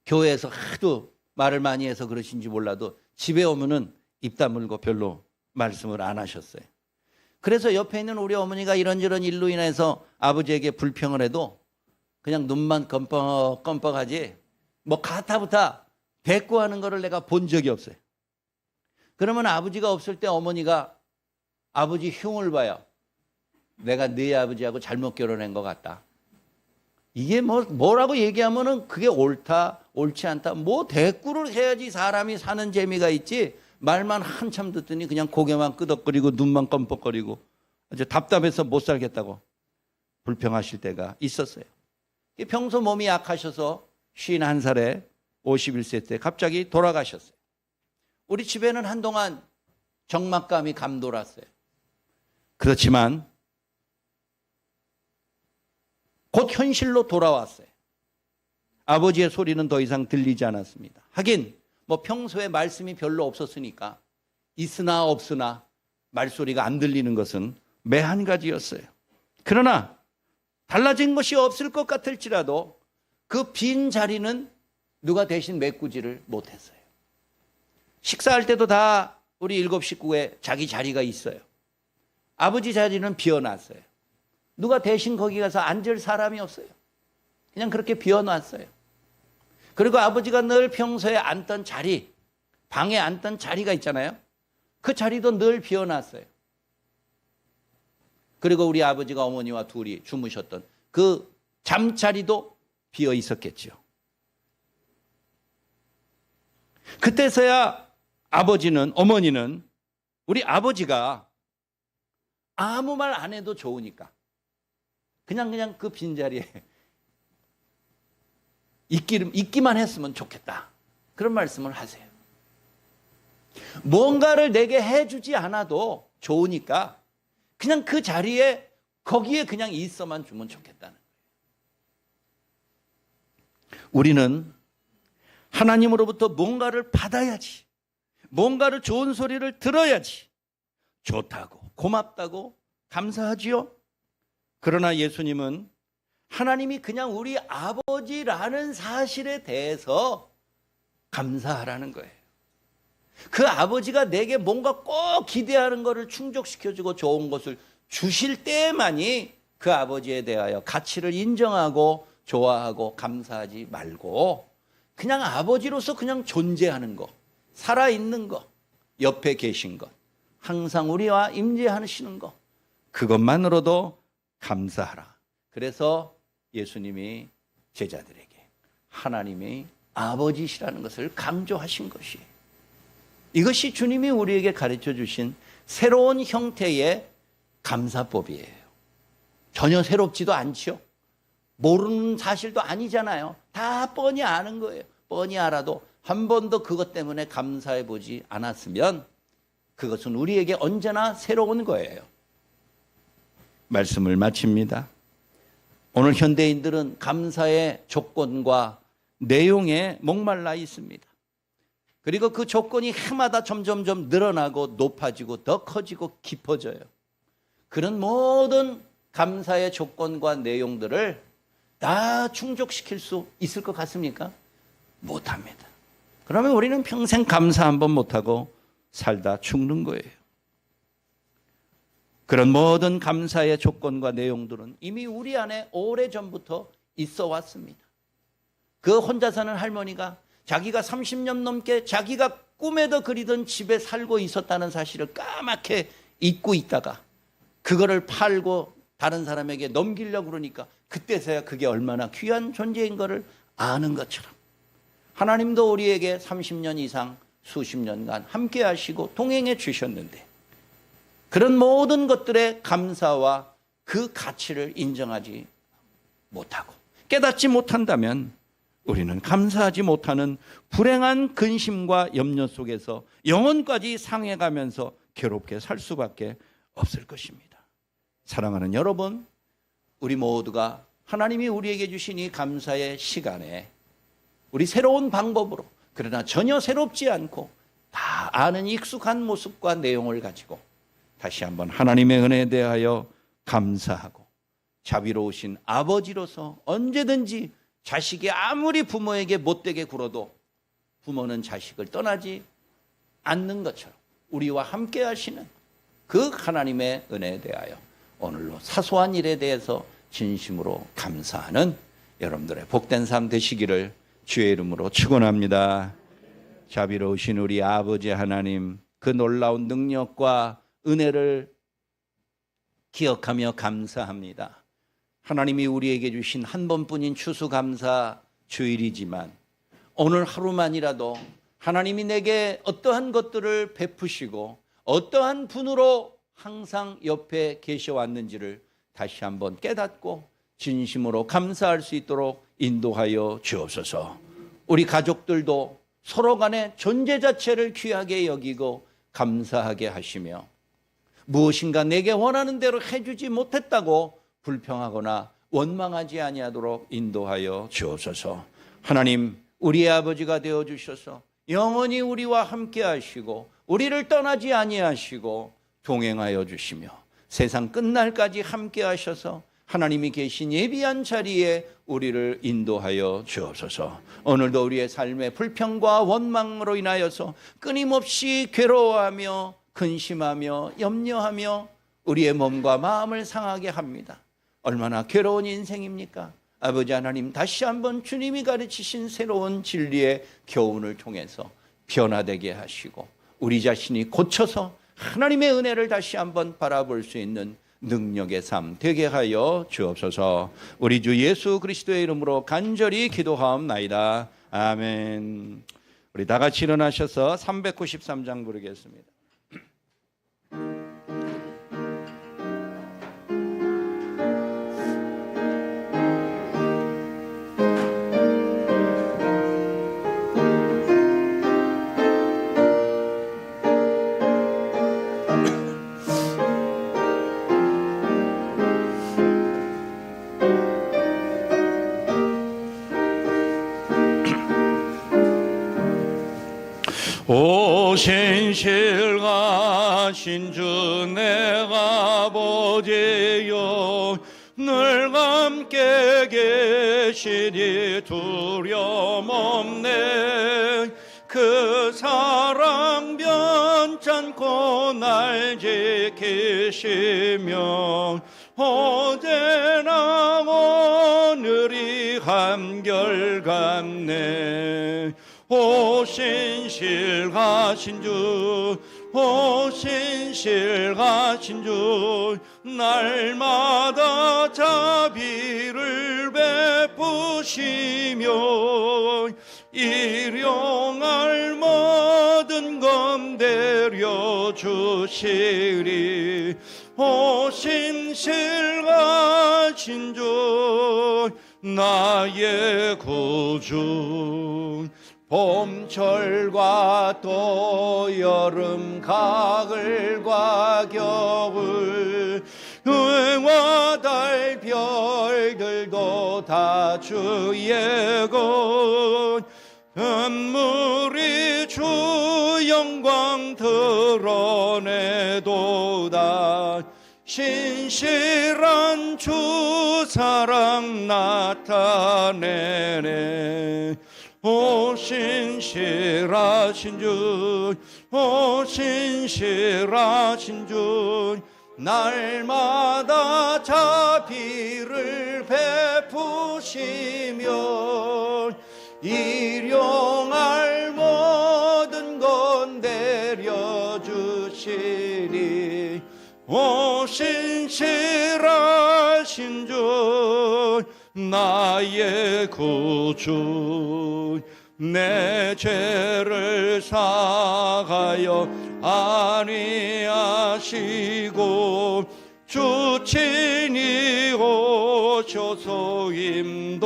교회에서 하도 말을 많이 해서 그러신지 몰라도 집에 오면은 입 다물고 별로 말씀을 안 하셨어요. 그래서 옆에 있는 우리 어머니가 이런저런 일로 인해서 아버지에게 불평을 해도 그냥 눈만 껌뻑껌뻑하지 뭐 가타부타 대꾸하는 거를 내가 본 적이 없어요. 그러면 아버지가 없을 때 어머니가 아버지 흉을 봐요. 내가 네 아버지하고 잘못 결혼한 것 같다. 이게 뭐라고 얘기하면은 그게 옳다, 옳지 않다. 뭐 대꾸를 해야지 사람이 사는 재미가 있지. 말만 한참 듣더니 그냥 고개만 끄덕거리고 눈만 껌뻑거리고 아주 답답해서 못 살겠다고 불평하실 때가 있었어요. 평소 몸이 약하셔서 51살에 51세 때 갑자기 돌아가셨어요. 우리 집에는 한동안 적막감이 감돌았어요. 그렇지만 곧 현실로 돌아왔어요. 아버지의 소리는 더 이상 들리지 않았습니다. 하긴 뭐 평소에 말씀이 별로 없었으니까 있으나 없으나 말소리가 안 들리는 것은 매 한 가지였어요. 그러나 달라진 것이 없을 것 같을지라도 그 빈 자리는 누가 대신 메꾸지를 못했어요. 식사할 때도 다 우리 7 식구에 자기 자리가 있어요. 아버지 자리는 비워놨어요. 누가 대신 거기 가서 앉을 사람이 없어요. 그냥 그렇게 비워놨어요. 그리고 아버지가 늘 평소에 앉던 자리, 방에 앉던 자리가 있잖아요. 그 자리도 늘 비워놨어요. 그리고 우리 아버지가 어머니와 둘이 주무셨던 그 잠자리도 비어 있었겠죠. 그때서야 아버지는, 어머니는 우리 아버지가 아무 말 안 해도 좋으니까 그냥 그 빈자리에 있기만 했으면 좋겠다. 그런 말씀을 하세요. 뭔가를 내게 해주지 않아도 좋으니까 그냥 그 자리에 거기에 그냥 있어만 주면 좋겠다는 거예요. 우리는 하나님으로부터 뭔가를 받아야지, 뭔가를 좋은 소리를 들어야지 좋다고 고맙다고 감사하지요. 그러나 예수님은 하나님이 그냥 우리 아버지라는 사실에 대해서 감사하라는 거예요. 그 아버지가 내게 뭔가 꼭 기대하는 것을 충족시켜주고 좋은 것을 주실 때만이 그 아버지에 대하여 가치를 인정하고 좋아하고 감사하지 말고 그냥 아버지로서 그냥 존재하는 것, 살아있는 것, 옆에 계신 것, 항상 우리와 임재하시는 것, 그것만으로도 감사하라. 그래서 예수님이 제자들에게 하나님이 아버지시라는 것을 강조하신 것이에요. 이것이 주님이 우리에게 가르쳐 주신 새로운 형태의 감사법이에요. 전혀 새롭지도 않죠. 모르는 사실도 아니잖아요. 다 뻔히 아는 거예요. 뻔히 알아도 한 번도 그것 때문에 감사해 보지 않았으면 그것은 우리에게 언제나 새로운 거예요. 말씀을 마칩니다. 오늘 현대인들은 감사의 조건과 내용에 목말라 있습니다. 그리고 그 조건이 해마다 점점점 늘어나고 높아지고 더 커지고 깊어져요. 그런 모든 감사의 조건과 내용들을 다 충족시킬 수 있을 것 같습니까? 못합니다. 그러면 우리는 평생 감사 한번 못하고 살다 죽는 거예요. 그런 모든 감사의 조건과 내용들은 이미 우리 안에 오래전부터 있어 왔습니다. 그 혼자 사는 할머니가 자기가 30년 넘게 자기가 꿈에도 그리던 집에 살고 있었다는 사실을 까맣게 잊고 있다가 그거를 팔고 다른 사람에게 넘기려고 그러니까 그때서야 그게 얼마나 귀한 존재인 것을 아는 것처럼 하나님도 우리에게 30년 이상 수십 년간 함께 하시고 동행해 주셨는데 그런 모든 것들의 감사와 그 가치를 인정하지 못하고 깨닫지 못한다면 우리는 감사하지 못하는 불행한 근심과 염려 속에서 영혼까지 상해가면서 괴롭게 살 수밖에 없을 것입니다. 사랑하는 여러분, 우리 모두가 하나님이 우리에게 주신 이 감사의 시간에 우리 새로운 방법으로 그러나 전혀 새롭지 않고 다 아는 익숙한 모습과 내용을 가지고 다시 한번 하나님의 은혜에 대하여 감사하고 자비로우신 아버지로서 언제든지 자식이 아무리 부모에게 못되게 굴어도 부모는 자식을 떠나지 않는 것처럼 우리와 함께 하시는 그 하나님의 은혜에 대하여 오늘로 사소한 일에 대해서 진심으로 감사하는 여러분들의 복된 삶 되시기를 주의 이름으로 축원합니다. 자비로우신 우리 아버지 하나님, 그 놀라운 능력과 은혜를 기억하며 감사합니다. 하나님이 우리에게 주신 한 번뿐인 추수감사 주일이지만 오늘 하루만이라도 하나님이 내게 어떠한 것들을 베푸시고 어떠한 분으로 항상 옆에 계셔왔는지를 다시 한번 깨닫고 진심으로 감사할 수 있도록 인도하여 주옵소서. 우리 가족들도 서로 간의 존재 자체를 귀하게 여기고 감사하게 하시며 무엇인가 내게 원하는 대로 해주지 못했다고 불평하거나 원망하지 아니하도록 인도하여 주옵소서. 하나님, 우리의 아버지가 되어 주셔서 영원히 우리와 함께 하시고 우리를 떠나지 아니하시고 동행하여 주시며 세상 끝날까지 함께 하셔서 하나님이 계신 예비한 자리에 우리를 인도하여 주옵소서. 오늘도 우리의 삶의 불평과 원망으로 인하여서 끊임없이 괴로워하며 근심하며 염려하며 우리의 몸과 마음을 상하게 합니다. 얼마나 괴로운 인생입니까? 아버지 하나님, 다시 한번 주님이 가르치신 새로운 진리의 교훈을 통해서 변화되게 하시고 우리 자신이 고쳐서 하나님의 은혜를 다시 한번 바라볼 수 있는 능력의 삶 되게 하여 주옵소서. 우리 주 예수 그리스도의 이름으로 간절히 기도하옵나이다. 아멘. 우리 다 같이 일어나셔서 393장 부르겠습니다. 오 신실하신 주 내 아버지여, 늘 함께 계시니 두려움 없네. 그 사랑 날 지키시며 어제나 오늘이 한결같네. 오 신실하신 주, 오 신실하신 주, 날마다 자비를 베푸시며 일용할 모든 건 데려주시리. 오 신실하신 주, 나의 구주. 봄철과 또 여름, 가을과 겨울, 해와 달 별들도 다 주의 것. 만물이 주 영광 드러내도다. 신실한 주 사랑 나타내네. 오 신실하신 주, 오 신실하신 주, 날마다 자비를 베푸시며 일용할 모든 건 데려주시리. 오 신실하신 주, 나의 구주. 내 죄를 사하여 안위하시고 주 친히 오셔서 인도하네.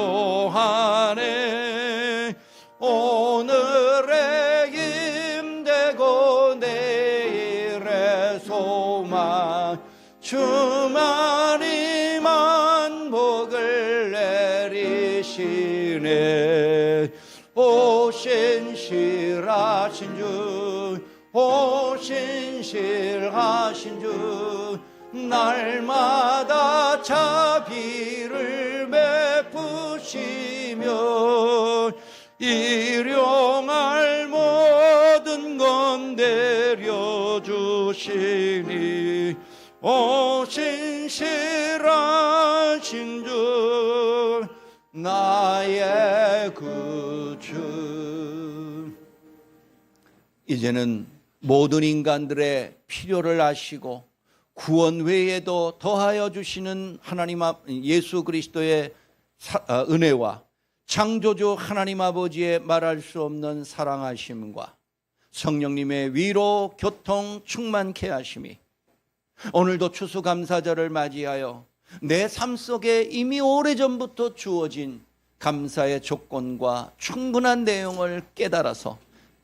오늘의 힘되고 내일의 소망, 주만이 만복을 내리시네. 오 신실하신 주, 오 신실하신 주, 날마다 자비를 베푸시며 일용할 모든 건 데려주시니. 오 신실하신 주, 나의 구주. 이제는 모든 인간들의 필요를 아시고 구원 외에도 더하여 주시는 하나님 예수 그리스도의 은혜와 창조주 하나님 아버지의 말할 수 없는 사랑하심과 성령님의 위로 교통 충만케 하심이 오늘도 추수감사절을 맞이하여 내 삶 속에 이미 오래전부터 주어진 감사의 조건과 충분한 내용을 깨달아서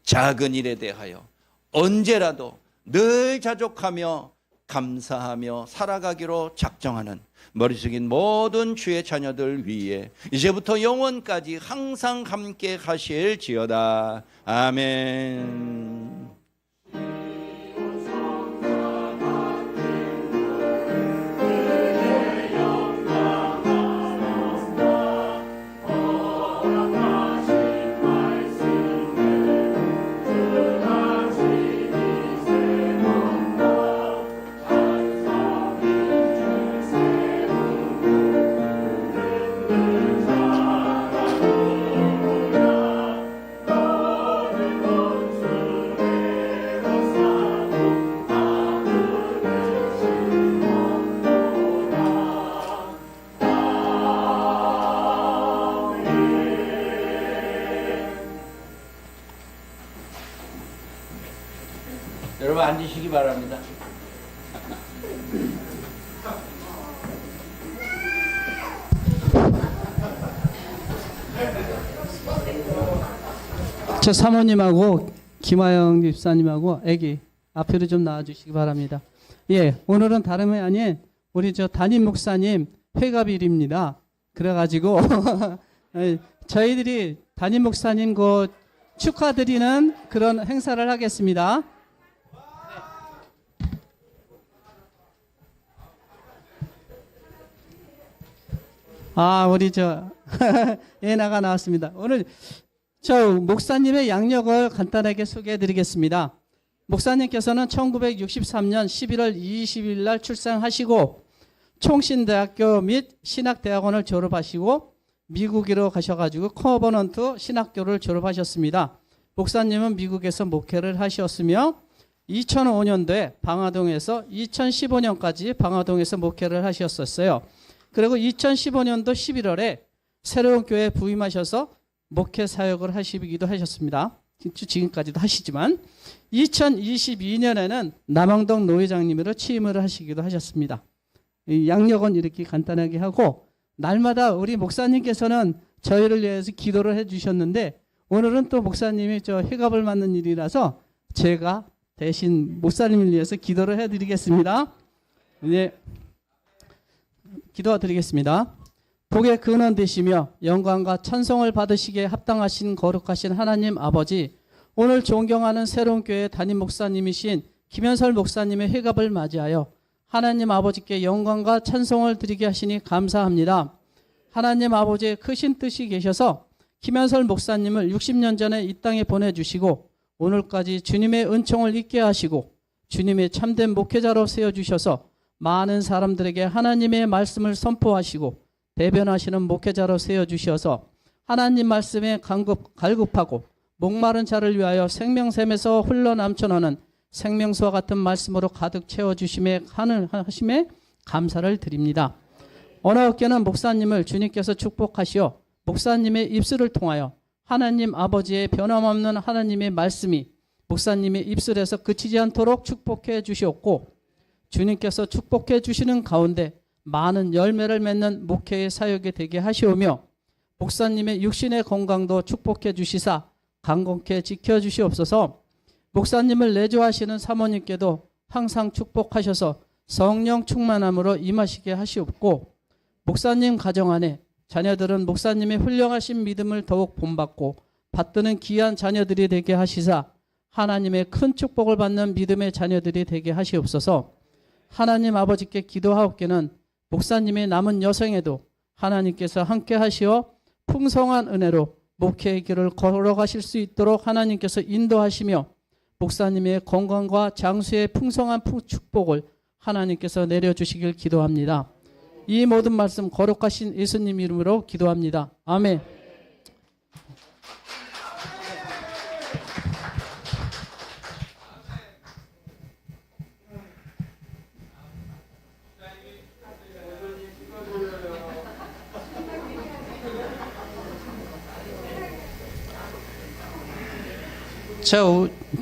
작은 일에 대하여 언제라도 늘 자족하며 감사하며 살아가기로 작정하는 머리 숙인 모든 주의 자녀들 위해 이제부터 영원까지 항상 함께 하실지어다. 아멘. 여러분 앉으시기 바랍니다. 저 사모님하고 김하영 집사님하고 애기 앞으로 좀 나와주시기 바랍니다. 예, 오늘은 다름이 아닌 우리 저 담임 목사님 회갑일입니다. 그래가지고 저희들이 담임 목사님 그 축하드리는 그런 행사를 하겠습니다. 아, 우리 저 예나가 나왔습니다. 오늘 저 목사님의 양력을 간단하게 소개해 드리겠습니다. 목사님께서는 1963년 11월 20일 날 출생하시고 총신대학교 및 신학대학원을 졸업하시고 미국으로 가셔가지고 커버넌트 신학교를 졸업하셨습니다. 목사님은 미국에서 목회를 하셨으며 2005년도에 방화동에서 2015년까지 방화동에서 목회를 하셨었어요. 그리고 2015년도 11월에 새로운 교회에 부임하셔서 목회 사역을 하시기도 하셨습니다. 지금까지도 하시지만 2022년에는 남항동 노회장님으로 취임을 하시기도 하셨습니다. 이 양력은 이렇게 간단하게 하고 날마다 우리 목사님께서는 저희를 위해서 기도를 해주셨는데 오늘은 또 목사님이 저 회갑을 맞는 일이라서 제가 대신 목사님을 위해서 기도를 해드리겠습니다. 네, 기도드리겠습니다. 복의 근원 되시며 영광과 찬송을 받으시기에 합당하신 거룩하신 하나님 아버지, 오늘 존경하는 새로운 교회 담임 목사님이신 김현설 목사님의 회갑을 맞이하여 하나님 아버지께 영광과 찬송을 드리게 하시니 감사합니다. 하나님 아버지의 크신 뜻이 계셔서 김현설 목사님을 60년 전에 이 땅에 보내주시고 오늘까지 주님의 은총을 잊게 하시고 주님의 참된 목회자로 세워주셔서 많은 사람들에게 하나님의 말씀을 선포하시고 대변하시는 목회자로 세워주셔서 하나님 말씀에 갈급하고 목마른 자를 위하여 생명샘에서 흘러넘쳐나는 생명수와 같은 말씀으로 가득 채워주심에 하심에 감사를 드립니다. 어느 어깨는 목사님을 주님께서 축복하시어 목사님의 입술을 통하여 하나님 아버지의 변함없는 하나님의 말씀이 목사님의 입술에서 그치지 않도록 축복해 주시옵고 주님께서 축복해 주시는 가운데 많은 열매를 맺는 목회의 사역이 되게 하시오며 목사님의 육신의 건강도 축복해 주시사 강건케 지켜주시옵소서. 목사님을 내조하시는 사모님께도 항상 축복하셔서 성령 충만함으로 임하시게 하시옵고 목사님 가정 안에 자녀들은 목사님의 훌륭하신 믿음을 더욱 본받고 받드는 귀한 자녀들이 되게 하시사 하나님의 큰 축복을 받는 믿음의 자녀들이 되게 하시옵소서. 하나님 아버지께 기도하옵기는 목사님의 남은 여생에도 하나님께서 함께 하시어 풍성한 은혜로 목회의 길을 걸어가실 수 있도록 하나님께서 인도하시며 목사님의 건강과 장수의 풍성한 축복을 하나님께서 내려주시길 기도합니다. 이 모든 말씀 거룩하신 예수님 이름으로 기도합니다. 아멘.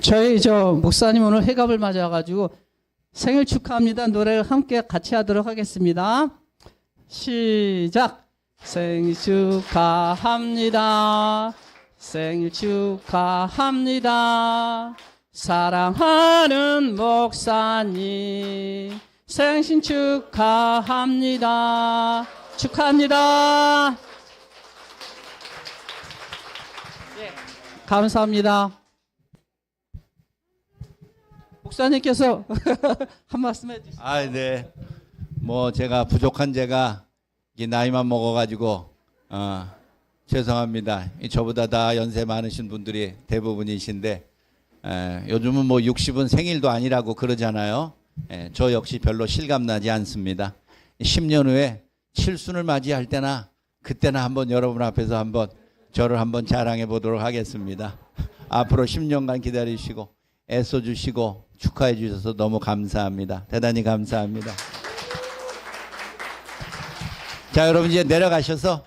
저희 목사님 오늘 회갑을 맞아가지고 생일 축하합니다 노래를 함께 같이 하도록 하겠습니다. 시작. 생일 축하합니다. 생일 축하합니다. 사랑하는 목사님 생신 축하합니다. 축하합니다. 감사합니다. 목사님께서 한 말씀 해주시죠. 네. 뭐 제가 부족한 제가 이 나이만 먹어가지고 죄송합니다. 저보다 다 연세 많으신 분들이 대부분이신데 요즘은 뭐 60은 생일도 아니라고 그러잖아요. 저 역시 별로 실감나지 않습니다. 10년 후에 칠순을 맞이할 때나 그때나 한번 여러분 앞에서 한번 저를 한번 자랑해 보도록 하겠습니다. 앞으로 10년간 기다리시고 애써 주시고 축하해 주셔서 너무 감사합니다. 대단히 감사합니다. 자, 여러분 이제 내려가셔서